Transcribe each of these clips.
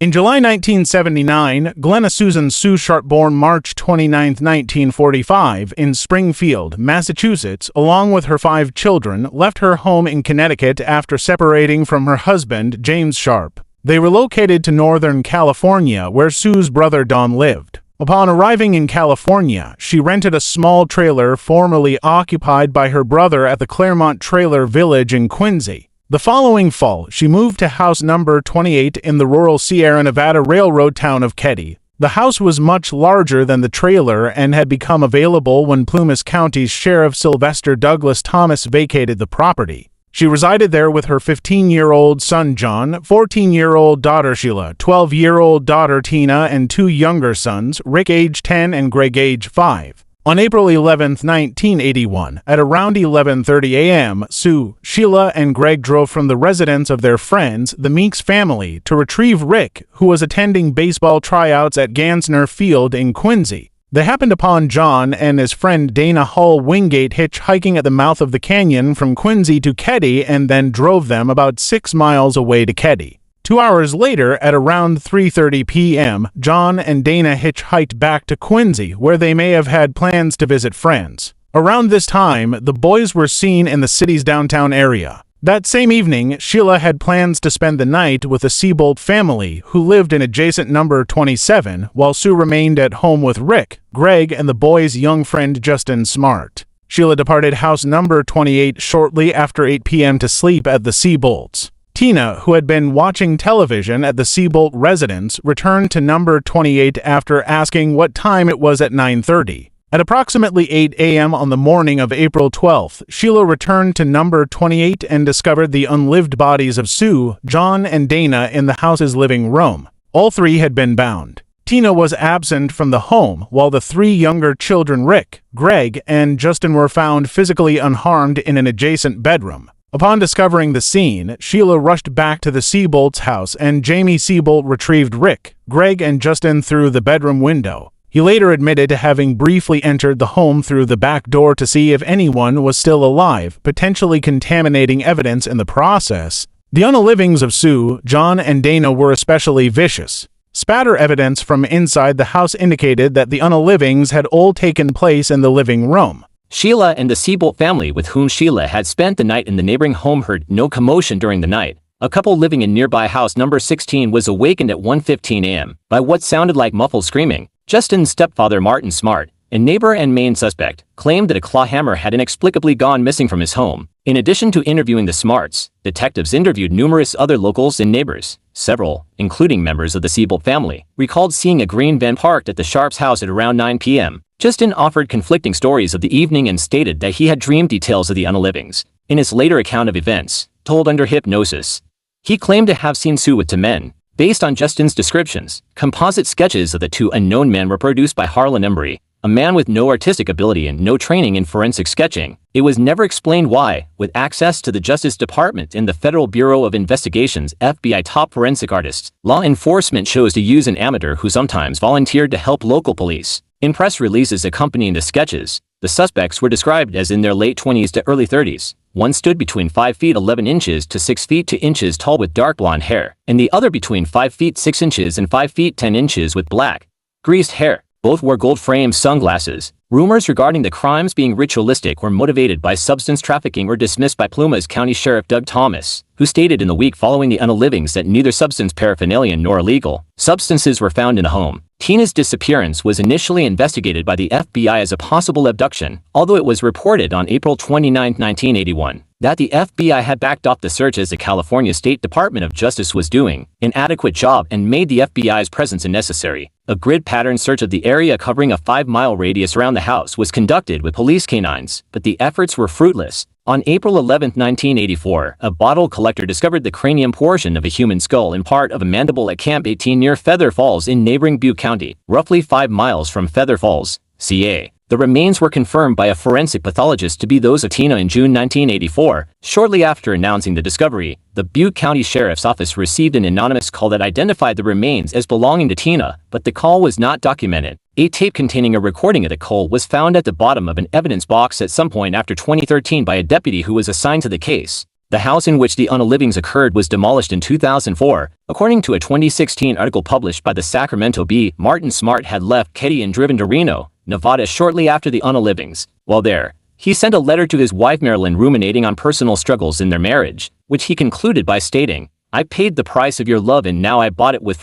In July 1979, Glenna Susan Sue Sharp, born March 29, 1945, in Springfield, Massachusetts, along with her 5 children, left her home in Connecticut after separating from her husband, James Sharp. They relocated to Northern California, where Sue's brother Don lived. Upon arriving in California, she rented a small trailer formerly occupied by her brother at the Claremont Trailer Village in Quincy. The following fall, she moved to house number 28 in the rural Sierra Nevada Railroad town of Keddie. The house was much larger than the trailer and had become available when Plumas County's Sheriff Sylvester Douglas Thomas vacated the property. She resided there with her 15-year-old son John, 14-year-old daughter Sheila, 12-year-old daughter Tina, and 2 younger sons, Rick age 10 and Greg age 5. On April 11, 1981, at around 11:30 a.m., Sue, Sheila, and Greg drove from the residence of their friends, the Meeks family, to retrieve Rick, who was attending baseball tryouts at Gansner Field in Quincy. They happened upon John and his friend Dana Hull Wingate hitchhiking at the mouth of the canyon from Quincy to Keddie and then drove them about 6 miles away to Keddie. 2 hours later, at around 3:30 p.m., John and Dana hitchhiked back to Quincy, where they may have had plans to visit friends. Around this time, the boys were seen in the city's downtown area. That same evening, Sheila had plans to spend the night with the Seabolt family, who lived in adjacent number 27, while Sue remained at home with Rick, Greg, and the boys' young friend Justin Smart. Sheila departed house number 28 shortly after 8 p.m. to sleep at the Seabolts. Tina, who had been watching television at the Seabolt residence, returned to number 28 after asking what time it was at 9:30. At approximately 8 a.m. on the morning of April 12th, Sheila returned to number 28 and discovered the unlived bodies of Sue, John, and Dana in the house's living room. All 3 had been bound. Tina was absent from the home, while the 3 younger children, Rick, Greg, and Justin, were found physically unharmed in an adjacent bedroom. Upon discovering the scene, Sheila rushed back to the Seabolts' house and Jamie Seabolt retrieved Rick, Greg, and Justin through the bedroom window. He later admitted to having briefly entered the home through the back door to see if anyone was still alive, potentially contaminating evidence in the process. The unalivings of Sue, John, and Dana were especially vicious. Spatter evidence from inside the house indicated that the unalivings had all taken place in the living room. Sheila and the Seabolt family, with whom Sheila had spent the night in the neighboring home, heard no commotion during the night. A couple living in nearby house number 16 was awakened at 1:15 a.m. by what sounded like muffled screaming. Justin's stepfather, Martin Smart, a neighbor and main suspect, claimed that a claw hammer had inexplicably gone missing from his home. In addition to interviewing the Smarts, detectives interviewed numerous other locals and neighbors. Several, including members of the Seabolt family, recalled seeing a green van parked at the Sharps' house at around 9 p.m. Justin offered conflicting stories of the evening and stated that he had dreamed details of the unalivings. In his later account of events, told under hypnosis, he claimed to have seen Sue with 2 men. Based on Justin's descriptions, composite sketches of the 2 unknown men were produced by Harlan Embry, a man with no artistic ability and no training in forensic sketching. It was never explained why, with access to the Justice Department and the Federal Bureau of Investigation's FBI top forensic artists, law enforcement chose to use an amateur who sometimes volunteered to help local police. In press releases accompanying the sketches, the suspects were described as in their late 20s to early 30s. One stood between 5 feet 11 inches to 6 feet 2 inches tall with dark blonde hair, and the other between 5 feet 6 inches and 5 feet 10 inches with black, greased hair. Both wore gold-framed sunglasses. Rumors regarding the crimes being ritualistic were motivated by substance trafficking were dismissed by Plumas County Sheriff Doug Thomas, who stated in the week following the unalivings that neither substance paraphernalia nor illegal substances were found in the home. Tina's disappearance was initially investigated by the FBI as a possible abduction, although it was reported on April 29, 1981, that the FBI had backed off the search as the California State Department of Justice was doing an inadequate job and made the FBI's presence unnecessary. A grid pattern search of the area covering a 5-mile radius around the house was conducted with police canines, but the efforts were fruitless. On April 11, 1984, a bottle collector discovered the cranium portion of a human skull and part of a mandible at Camp 18 near Feather Falls in neighboring Butte County, roughly 5 miles from Feather Falls, CA. The remains were confirmed by a forensic pathologist to be those of Tina in June 1984. Shortly after announcing the discovery, the Butte County Sheriff's Office received an anonymous call that identified the remains as belonging to Tina, but the call was not documented. A tape containing a recording of the call was found at the bottom of an evidence box at some point after 2013 by a deputy who was assigned to the case. The house in which the unalivings occurred was demolished in 2004, according to a 2016 article published by the Sacramento Bee. Martin Smart had left Keddie and driven to Reno, Nevada shortly after the unalivings. While there, he sent a letter to his wife Marilyn ruminating on personal struggles in their marriage, which he concluded by stating, "I paid the price of your love and now I bought it with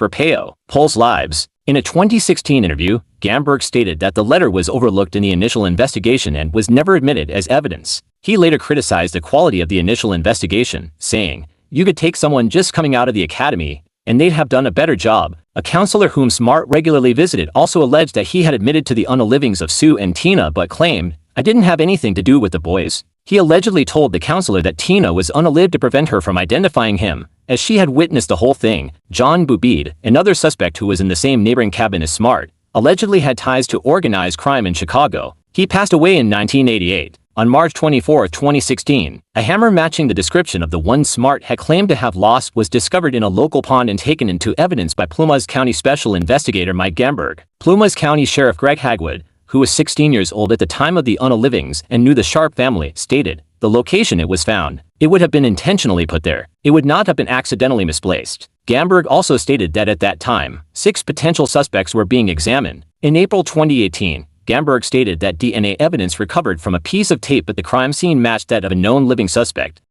Pulse Lives." In a 2016 interview, Gamberg stated that the letter was overlooked in the initial investigation and was never admitted as evidence. He later criticized the quality of the initial investigation, saying, "You could take someone just coming out of the academy, and they'd have done a better job." A counselor whom Smart regularly visited also alleged that he had admitted to the unalivings of Sue and Tina but claimed, "I didn't have anything to do with the boys." He allegedly told the counselor that Tina was unalived to prevent her from identifying him, as she had witnessed the whole thing. John Bubede, another suspect who was in the same neighboring cabin as Smart, allegedly had ties to organized crime in Chicago. He passed away in 1988. On March 24, 2016, a hammer matching the description of the one Smart had claimed to have lost was discovered in a local pond and taken into evidence by Plumas County Special Investigator Mike Gamberg. Plumas County Sheriff Greg Hagwood, who was 16 years old at the time of the unalivings and knew the Sharp family, stated, "The location it was found, it would have been intentionally put there. It would not have been accidentally misplaced." Gamberg also stated that at that time, 6 potential suspects were being examined. In April 2018, Gamberg stated that DNA evidence recovered from a piece of tape at the crime scene matched that of a known living suspect.